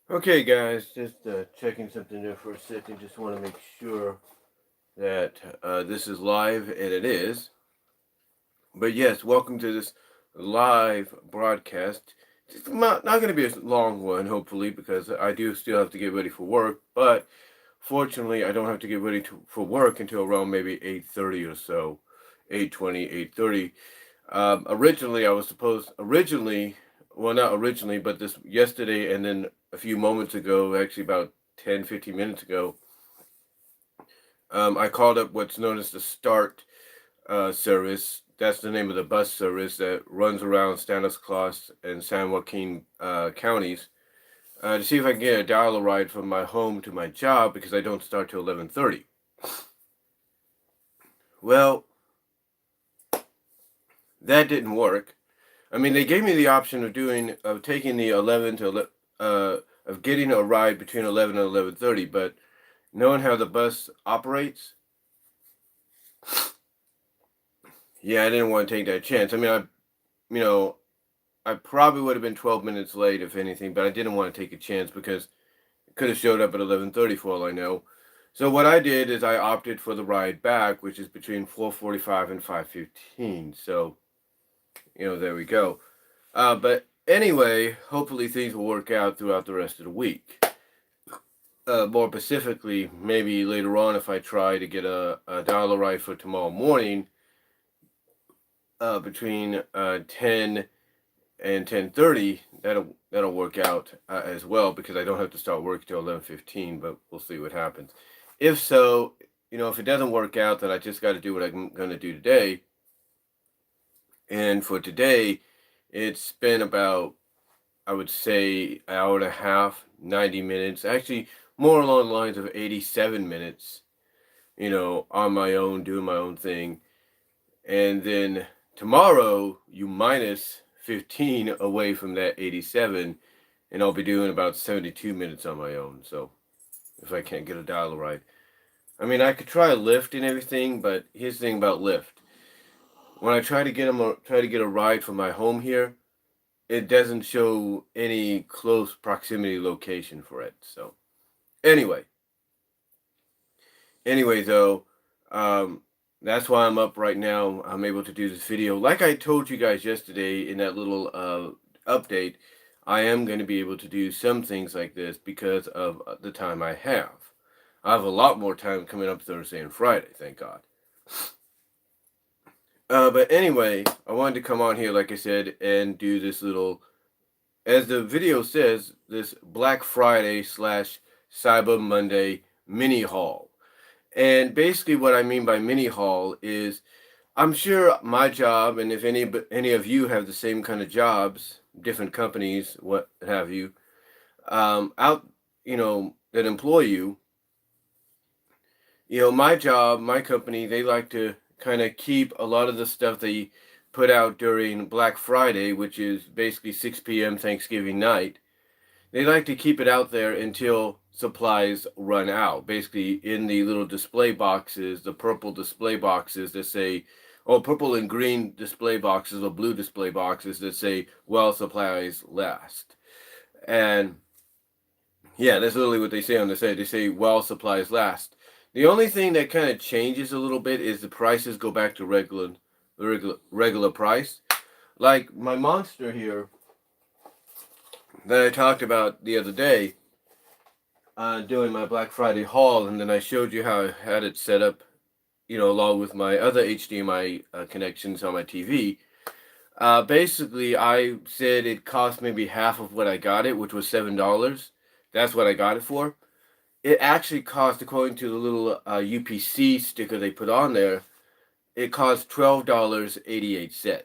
Okay, guys, just checking something there for a second. Just want to make sure that this is live, and it is. But yes, welcome to this live broadcast. It's not going to be a long one, hopefully, because I do still have to get ready for work. But fortunately, I don't have to get ready for work until around maybe 8:30 or so, 8:20, 8:30. Originally, I was supposed well, not originally, but this yesterday and then a few moments ago, actually about 10, 15 minutes ago, I called up what's known as the START service. That's the name of the bus service that runs around Stanislaus and San Joaquin counties to see if I can get a dollar ride from my home to my job because I don't start till 11:30. Well, that didn't work. I mean, they gave me the option of taking the 11 to of getting a ride between 11 and 11:30, but knowing how the bus operates, yeah, I didn't want to take that chance. I mean, you know, I probably would have been 12 minutes late if anything, but I didn't want to take a chance because it could have showed up at 11:30 for all I know. So what I did is I opted for the ride back, which is between 4:45 and 5:15. So, there we go. But anyway, hopefully things will work out throughout the rest of the week. More specifically, maybe later on if I try to get a dollar ride for tomorrow morning between 10 and 10:30, that'll work out as well because I don't have to start work till 11:15, but we'll see what happens. If so, if it doesn't work out, then I just got to do what I'm going to do today. And for today, it's been about, I would say, an hour and a half, 90 minutes, actually more along the lines of 87 minutes, on my own, doing my own thing. And then tomorrow, you minus 15 away from that 87, and I'll be doing about 72 minutes on my own. So if I can't get a dollar right. I mean, I could try a Lyft and everything, but here's the thing about Lyft. When I try to get a ride from my home here, it doesn't show any close proximity location for it. So anyway, though, um, that's why I'm up right now. I'm able to do this video. Like I told you guys yesterday in that little update, I am going to be able to do some things like this because of the time I have. I have a lot more time coming up Thursday and Friday, thank God. But anyway, I wanted to come on here, like I said, and do this little, as the video says, this Black Friday slash Cyber Monday mini haul. And basically, what I mean by mini haul is, I'm sure my job, and if any of you have the same kind of jobs, different companies, what have you, out, that employ you, my job, my company, they like to kind of keep a lot of the stuff they put out during Black Friday, which is basically 6 p.m. Thanksgiving night. They like to keep it out there until supplies run out. Basically, in the little display boxes, the purple display boxes that say, or purple and green display boxes, or blue display boxes that say, "While supplies last." And yeah, that's literally what they say on the site. They say, "While supplies last." The only thing that kind of changes a little bit is the prices go back to regular price. Like my Monster here that I talked about the other day, doing my Black Friday haul, and then I showed you how I had it set up, along with my other HDMI connections on my TV. Basically, I said it cost maybe half of what I got it, which was $7. That's what I got it for. It actually cost, according to the little UPC sticker they put on there, it cost $12.88.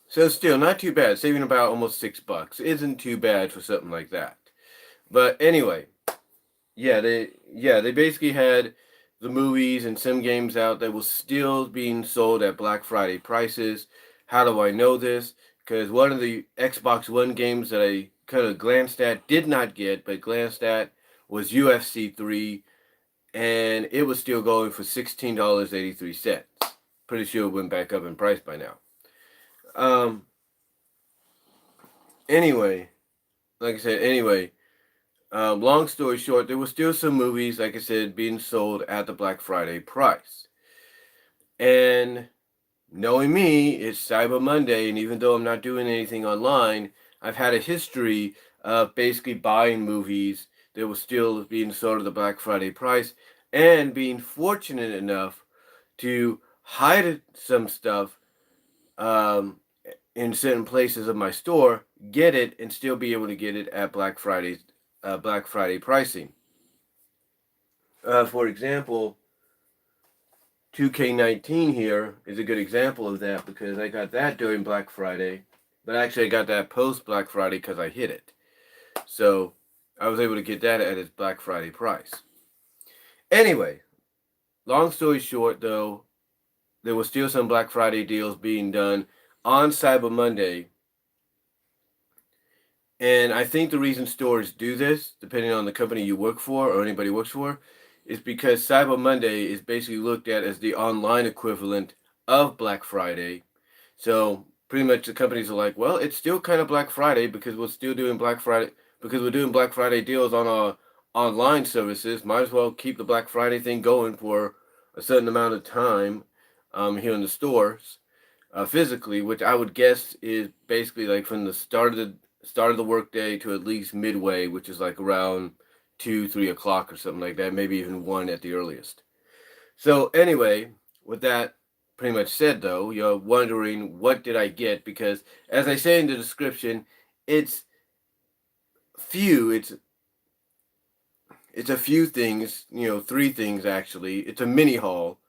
So still not too bad. Saving about almost $6 isn't too bad for something like that. But anyway, they basically had the movies and some games out that was still being sold at Black Friday prices. How do I know this? Because one of the Xbox One games that I kind of glanced at, did not get, but glanced at, was UFC 3, and it was still going for $16.83. Pretty sure it went back up in price by now. Um, anyway, like I said, anyway, long story short, there were still some movies, like I said, being sold at the Black Friday price. And knowing me, it's Cyber Monday, and even though I'm not doing anything online, I've had a history of basically buying movies that were still being sold at the Black Friday price, and being fortunate enough to hide some stuff in certain places of my store, get it, and still be able to get it at Black Friday pricing. For example, 2K19 here is a good example of that because I got that during Black Friday, but actually I got that post Black Friday because I hit it. So I was able to get that at its Black Friday price. Anyway, long story short though, there were still some Black Friday deals being done on Cyber Monday. And I think the reason stores do this, depending on the company you work for or anybody works for, is because Cyber Monday is basically looked at as the online equivalent of Black Friday. So pretty much the companies are like, well, it's still kind of Black Friday because we're still doing Black Friday because we're doing Black Friday deals on our online services. Might as well keep the Black Friday thing going for a certain amount of time here in the stores physically, which I would guess is basically like from the start of the workday to at least midway, which is like around 2, 3 o'clock or something like that, maybe even 1 at the earliest. So anyway, with that pretty much said though, you're wondering what did I get, because as I say in the description, it's few, it's a few things, 3 things actually. It's a mini haul.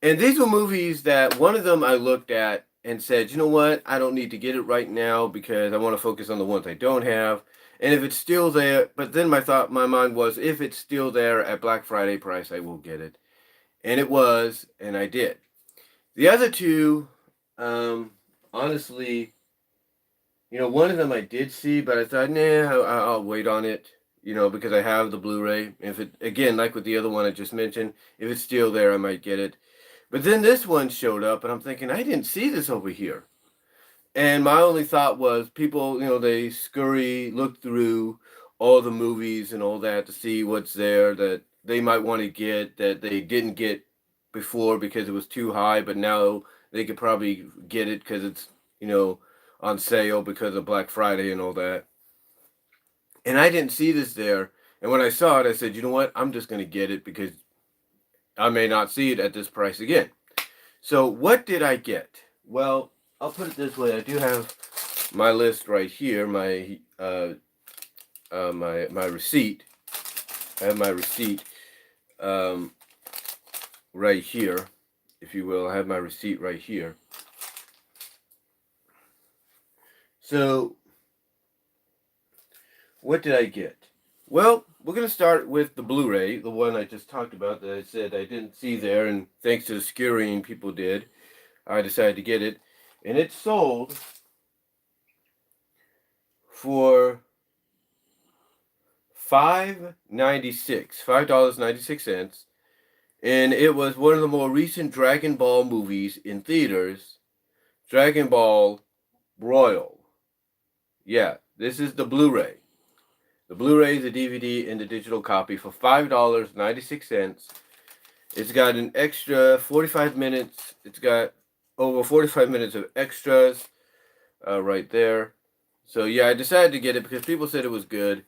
And these were movies that one of them I looked at and said, you know what, I don't need to get it right now because I want to focus on the ones I don't have. And if it's still there, but then my mind was, if it's still there at Black Friday price, I will get it. And it was, and I did. The other two, honestly, one of them I did see, but I thought, nah, I'll wait on it, because I have the Blu-ray. If it, again, like with the other one I just mentioned, if it's still there, I might get it. But then this one showed up, and I'm thinking, I didn't see this over here. And my only thought was, people, they scurry, look through all the movies and all that to see what's there that they might want to get that they didn't get before because it was too high, but now they could probably get it because it's, on sale because of Black Friday and all that. And I didn't see this there. And when I saw it, I said, you know what? I'm just going to get it because I may not see it at this price again. So what did I get? Well, I'll put it this way. I do have my list right here, my my receipt. I have my receipt right here, if you will. I have my receipt right here. So what did I get? Well, we're going to start with the Blu-ray, the one I just talked about that I said I didn't see there, and thanks to the scurrying people did, I decided to get it. And it sold for $5.96, and it was one of the more recent Dragon Ball movies in theaters, Dragon Ball Royal. Yeah, this is the Blu-ray. The Blu-ray, the DVD, and the digital copy for $5.96. It's got an extra 45 minutes. It's got over 45 minutes of extras right there. So yeah, I decided to get it because people said it was good.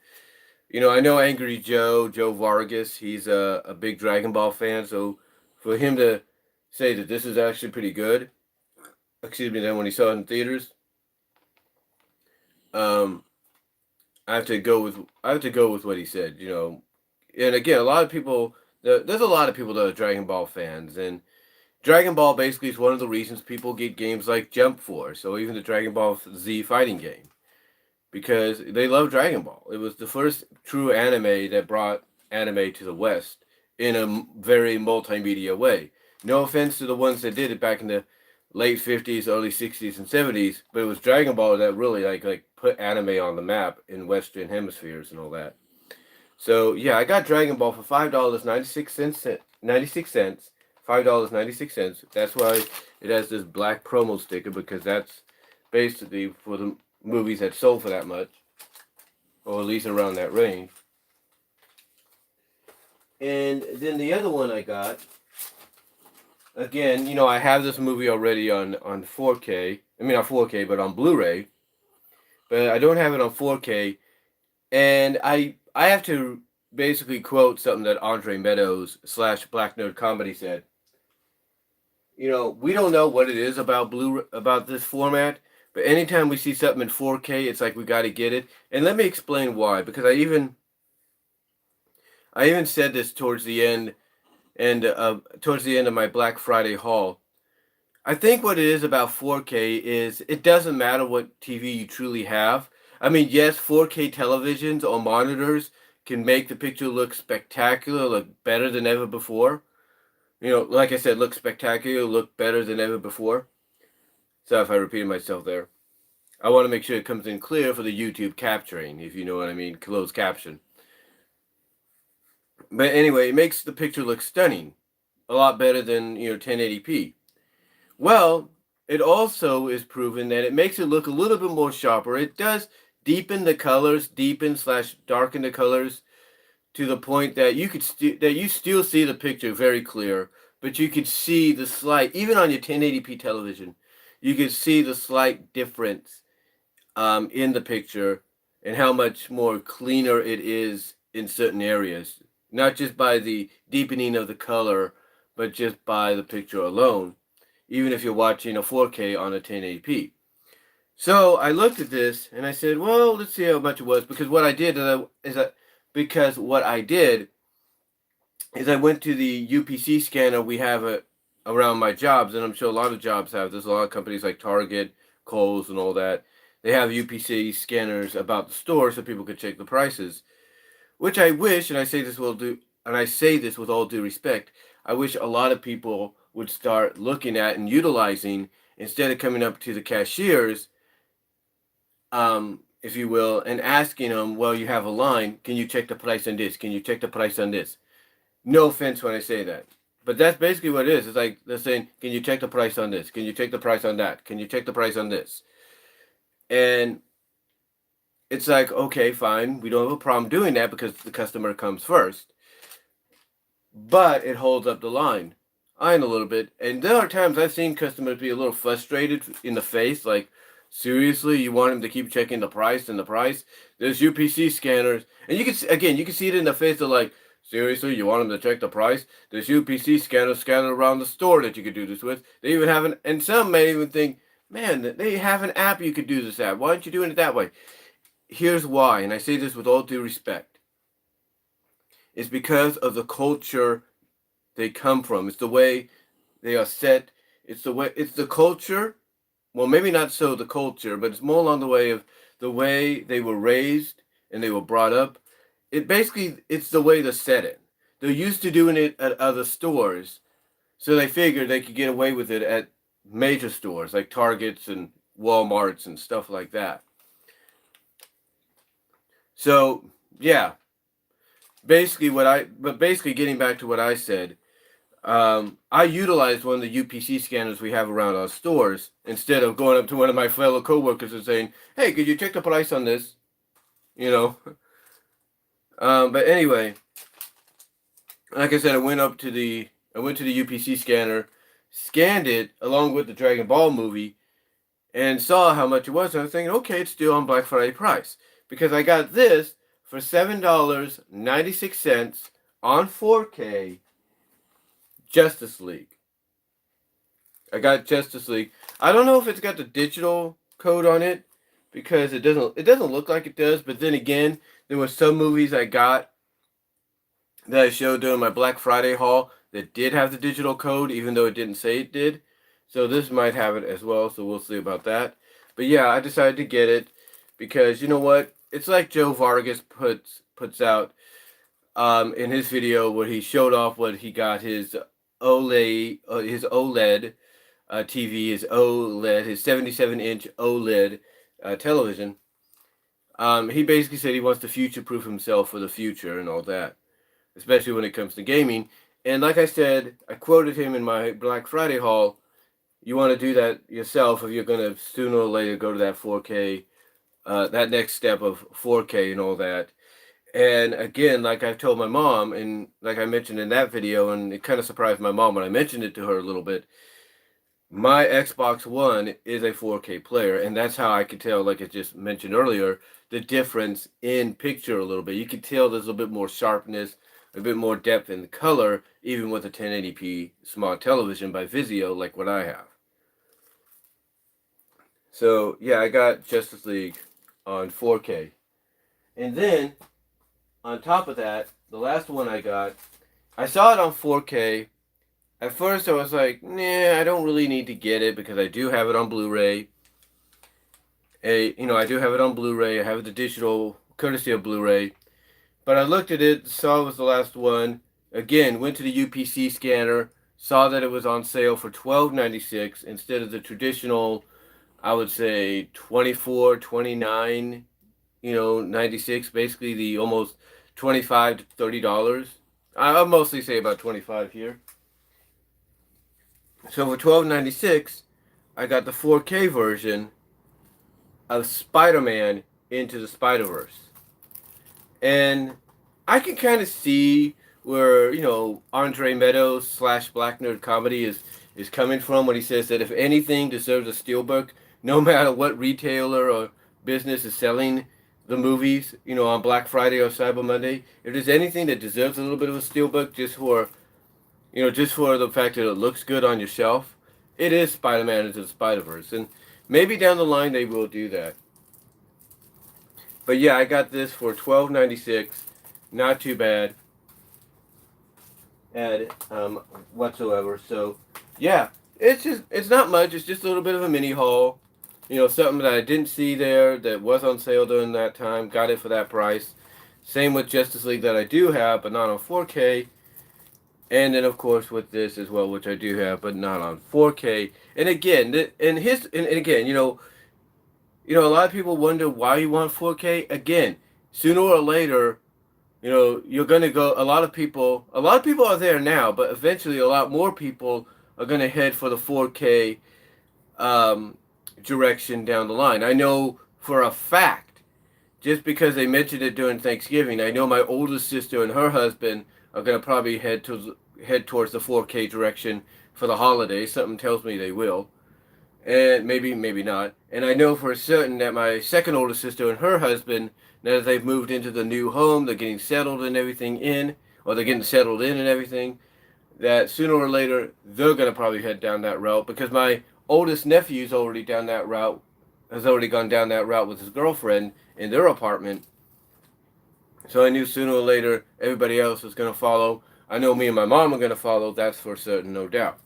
I know Angry Joe Vargas, he's a big Dragon Ball fan. So for him to say that this is actually pretty good, then when he saw it in theaters, I have to go with what he said, And again, a lot of people there's a lot of people that are Dragon Ball fans, and Dragon Ball basically is one of the reasons people get games like Jump Force or even the Dragon Ball Z fighting game, because they love Dragon Ball. It was the first true anime that brought anime to the West in a very multimedia way. No offense to the ones that did it back in the late 50s, early 60s, and 70s, but it was Dragon Ball that really like put anime on the map in Western hemispheres and all that. So yeah, I got Dragon Ball for $5.96. $5.96. That's why it has this black promo sticker, because that's basically for the movies that sold for that much. or at least around that range. And then the other one I got, again, I have this movie already on 4K. I mean, not 4K, but on Blu-ray. But I don't have it on 4K. And I have to basically quote something that Andre Meadows / Black Nerd Comedy said. We don't know what it is about this format, but anytime we see something in 4K, it's like we got to get it. And let me explain why, because I even said this towards the end of my Black Friday haul. I think what it is about 4K is it doesn't matter what TV you truly have. I mean, yes, 4K televisions or monitors can make the picture look spectacular, look better than ever before. Like I said, look spectacular, look better than ever before. Sorry if I repeated myself there. I want to make sure it comes in clear for the YouTube capturing, if you know what I mean, closed caption. But anyway, it makes the picture look stunning. A lot better than, 1080p. Well, it also is proven that it makes it look a little bit more sharper. It does deepen the colors, darken the colors to the point that you still see the picture very clear, but you could see the slight, even on your 1080p television, you could see the slight difference in the picture and how much more cleaner it is in certain areas. Not just by the deepening of the color, but just by the picture alone, even if you're watching a 4K on a 1080p. So I looked at this and I said, well, let's see how much it was, because what I did is I went to the UPC scanner we have around my jobs, and I'm sure a lot of jobs have this. A lot of companies like Target, Kohl's, and all that, they have UPC scanners about the store so people can check the prices. Which I wish, and I say this with all due respect, I wish a lot of people would start looking at and utilizing, instead of coming up to the cashiers, if you will, and asking them, well, you have a line, can you check the price on this? Can you check the price on this? No offense when I say that, but that's basically what it is. It's like they're saying, can you check the price on this? Can you check the price on that? Can you check the price on this? And it's like, okay, fine, we don't have a problem doing that because the customer comes first. But it holds up the line. A little bit. And there are times I've seen customers be a little frustrated in the face, like, seriously, you want him to keep checking the price and the price? There's UPC scanners. And you can see it in the face of like, seriously, you want him to check the price? There's UPC scanners scattered around the store that you could do this with. They even have and some may even think, man, they have an app you could do this at. Why aren't you doing it that way? Here's why, and I say this with all due respect. It's because of the culture they come from. It's the way they are set. It's the culture. Well, maybe not so the culture, but it's more along the way of the way they were raised and they were brought up. It's the way they set it. They're used to doing it at other stores, so they figured they could get away with it at major stores like Targets and Walmarts and stuff like that. So, yeah. Basically getting back to what I said, I utilized one of the UPC scanners we have around our stores instead of going up to one of my fellow coworkers and saying, hey, could you check the price on this? But anyway, like I said, I went to the UPC scanner, scanned it along with the Dragon Ball movie, and saw how much it was. And I was thinking, okay, it's still on Black Friday price, because I got this for $7.96 on 4K. Justice League. I got Justice League. I don't know if it's got the digital code on it, because it doesn't look like it does. But then again, there were some movies I got that I showed during my Black Friday haul that did have the digital code, even though it didn't say it did. So this might have it as well, so we'll see about that. But yeah, I decided to get it because, you know what? It's like Joe Vargas puts out in his video where he showed off what he got his OLED TV, his 77-inch OLED television. He basically said he wants to future-proof himself for the future and all that, especially when it comes to gaming. And like I said, I quoted him in my Black Friday haul. You want to do that yourself if you're going to sooner or later go to that 4K that next step of 4K and all that. And again, like I've told my mom, and like I mentioned in that video, and it kind of surprised my mom when I mentioned it to her a little bit. My Xbox One is a 4K player, and that's how I could tell, like I just mentioned earlier, the difference in picture a little bit. You can tell there's a bit more sharpness, a bit more depth in the color, even with a 1080p smart television by Vizio, like what I have. So yeah, I got Justice League on 4K. And then, on top of that, the last one I saw it on 4K. At first, I was like, nah, I don't really need to get it because I do have it on Blu-ray. I do have it on Blu-ray. I have the digital courtesy of Blu-ray. But I looked at it, saw it was the last one. Again, went to the UPC scanner, saw that it was on sale for $12.96 instead of the traditional, I would say, 24, 29, 96, basically the almost $25 to $30. I'll mostly say about 25 here. So for $12.96, I got the 4K version of Spider-Man Into the Spider-Verse. And I can kind of see where, Andre Meadows / Black Nerd Comedy is coming from when he says that if anything deserves a steelbook, no matter what retailer or business is selling the movies, on Black Friday or Cyber Monday, if there's anything that deserves a little bit of a steelbook just for the fact that it looks good on your shelf, it is Spider-Man Into the Spider-Verse. And maybe down the line they will do that. But yeah, I got this for $12.96. Not too bad at whatsoever. So yeah, it's not much. It's just a little bit of a mini haul. Something that I didn't see there that was on sale during that time. Got it for that price. Same with Justice League that I do have, but not on 4K. And then of course with this as well, which I do have, but not on 4K. And again, and again, a lot of people wonder why you want 4K. Again, sooner or later, you're gonna go. A lot of people are there now, but eventually, a lot more people are gonna head for the 4K direction down the line. I know for a fact, just because they mentioned it during Thanksgiving, I know my oldest sister and her husband are gonna probably head towards the 4K direction for the holidays. Something tells me they will, and maybe not. And I know for certain that my second oldest sister and her husband, now that they've moved into the new home, they're getting settled and everything they're getting settled in and everything, that sooner or later they're gonna probably head down that route because my oldest nephew's already has already gone down that route with his girlfriend in their apartment. So I knew sooner or later everybody else was gonna follow. I know me and my mom are gonna follow. That's for certain, no doubt.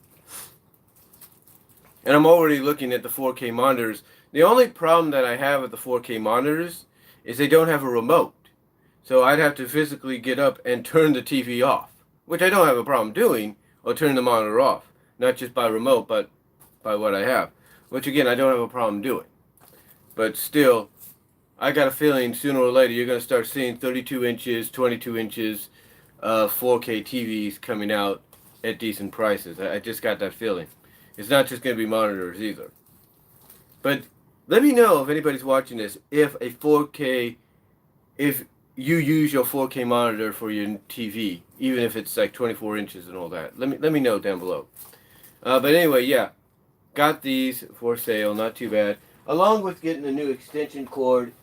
And I'm already looking at the 4K monitors. The only problem that I have with the 4K monitors is they don't have a remote. So I'd have to physically get up and turn the TV off, which I don't have a problem doing, or turn the monitor off. Not just by remote, but by what I have. Which again, I don't have a problem doing. But still, I got a feeling sooner or later you're going to start seeing 32 inches, 22 inches 4K TVs coming out at decent prices. I just got that feeling. It's not just going to be monitors either. But let me know if anybody's watching this, if you use your 4K monitor for your TV, even if it's like 24 inches and all that. Let me know down below. But anyway, yeah, got these for sale, not too bad. Along with getting a new extension cord,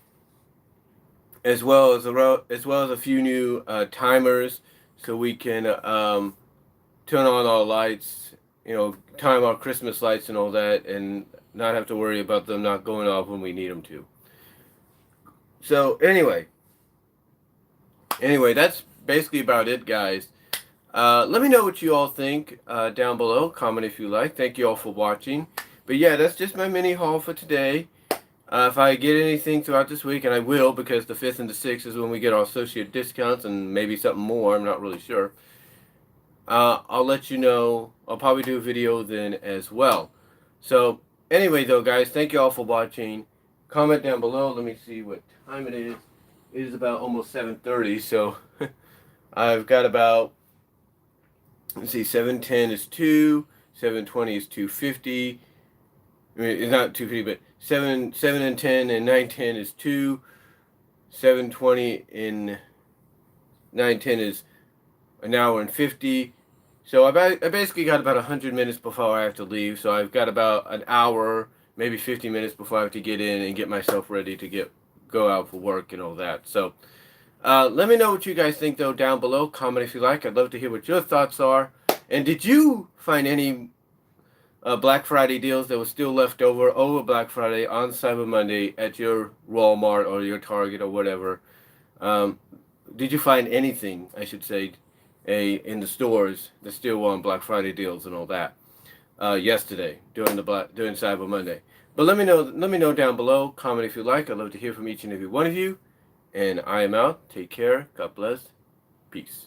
as well as a few new timers, so we can turn on our lights, time our Christmas lights and all that, and not have to worry about them not going off when we need them to. So anyway, that's basically about it, guys. Let me know what you all think down below. Comment if you like. Thank you all for watching. But yeah, that's just my mini haul for today. If I get anything throughout this week, and I will, because the 5th and the 6th is when we get our associate discounts and maybe something more, I'm not really sure. I'll let you know. I'll probably do a video then as well. So anyway though, guys, thank you all for watching. Comment down below. Let me see what time it is. It is about almost 7:30, so I've got about, let's see, 7:10 is 2, 7:20 is 2:50. I mean, it's not 2:50, but 7 and 10 and 910 is 2. 720 and 910 is an hour and 50. So I basically got about 100 minutes before I have to leave. So I've got about an hour, maybe 50 minutes before I have to get in and get myself ready to go out for work and all that. So let me know what you guys think, though, down below. Comment if you like. I'd love to hear what your thoughts are. And did you find any Black Friday deals that were still left over Black Friday on Cyber Monday at your Walmart or your Target or whatever? Um, did you find anything, I should say, in the stores that still were on Black Friday deals and all that yesterday during Cyber Monday? But let me know down below. Comment if you like. I'd love to hear from each and every one of you. And I am out. Take care. God bless. Peace.